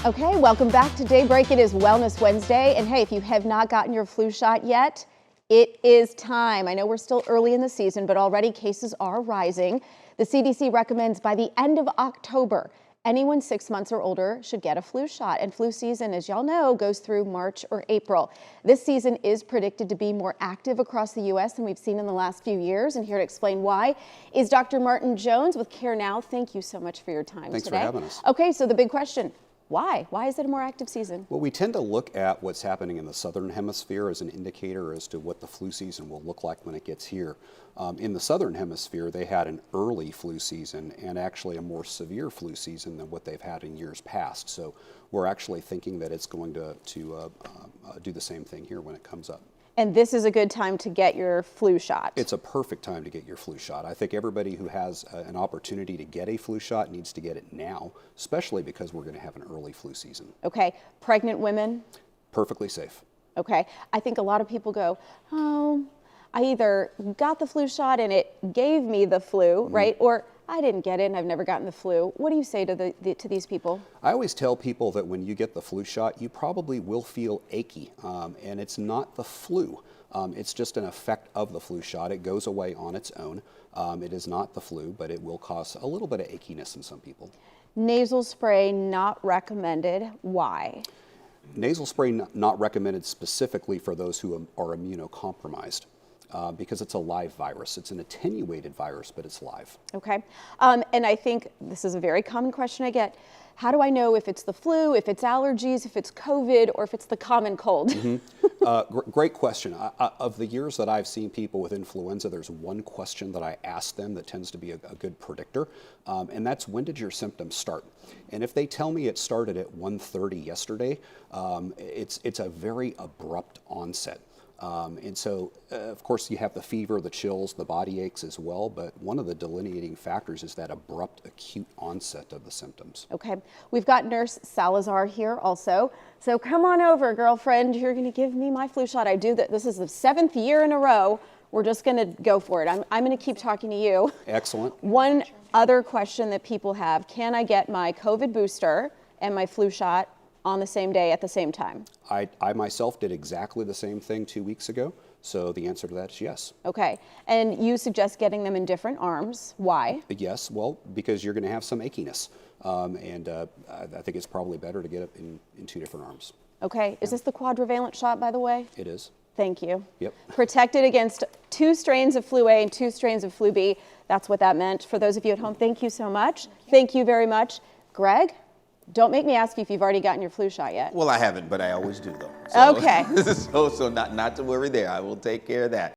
Okay, welcome back to Daybreak. It is Wellness Wednesday. And hey, if you have not gotten your flu shot yet, it is time. I know we're still early in the season, but already cases are rising. The CDC recommends by the end of October, anyone 6 months or older should get a flu shot. And flu season, as y'all know, goes through March or April. This season is predicted to be more active across the U.S. than we've seen in the last few years. And here to explain why is Dr. Martin Jones with Care Now. Thank you so much for your time Thanks today. for having us. Okay, so the big question. Why? Why is it a more active season? Well, we tend to look at what's happening in the southern hemisphere as an indicator as to what the flu season will look like when it gets here. In the southern hemisphere, they had an early flu season and actually a more severe flu season than what they've had in years past. So we're actually thinking that it's going to do the same thing here when it comes up. And this is a good time to get your flu shot. It's a perfect time to get your flu shot. I think everybody who has an opportunity to get a flu shot needs to get it now, especially because we're going to have an early flu season. Okay, pregnant women? Perfectly safe. Okay, I think a lot of people go, oh, I either got the flu shot and it gave me the flu, right? Or I didn't get it and I've never gotten the flu. What do you say to to these people? I always tell people that when you get the flu shot, you probably will feel achy, and it's not the flu. It's just an effect of the flu shot. It goes away on its own. It is not the flu, but it will cause a little bit of achiness in some people. Nasal spray not recommended. Why? Nasal spray not recommended specifically for those who are immunocompromised. Because it's a live virus. It's an attenuated virus, but it's live. Okay. And I think this is a very common question I get. How do I know if it's the flu, if it's allergies, if it's COVID, or if it's the common cold? Great question. Of the years that I've seen people with influenza, there's one question that I ask them that tends to be a good predictor, and that's when did your symptoms start? And if they tell me it started at 1:30 yesterday, it's a very abrupt onset. And so, of course, you have the fever, the chills, the body aches as well, but one of the delineating factors is that abrupt acute onset of the symptoms. Okay, we've got Nurse Salazar here also. So come on over, girlfriend. You're going to give me my flu shot. I do that. This is the 7th year in a row. We're just going to go for it. I'm going to keep talking to you. Excellent. One other question that people have, can I get my COVID booster and my flu shot on the same day at the same time? I myself did exactly the same thing 2 weeks ago, so the answer to that is yes. Okay, and you suggest getting them in different arms. Why? Yes, well, because you're going to have some achiness, and I think it's probably better to get it in 2 different arms. Okay, is this the quadrivalent shot, by the way? It is. Thank you. Yep. Protected against 2 strains of flu A and 2 strains of flu B. That's what that meant. For those of you at home, thank you so much. Thank you very much. Greg? Don't make me ask you if you've already gotten your flu shot yet. Well, I haven't, but I always do, though. So, okay. so not to worry there. I will take care of that.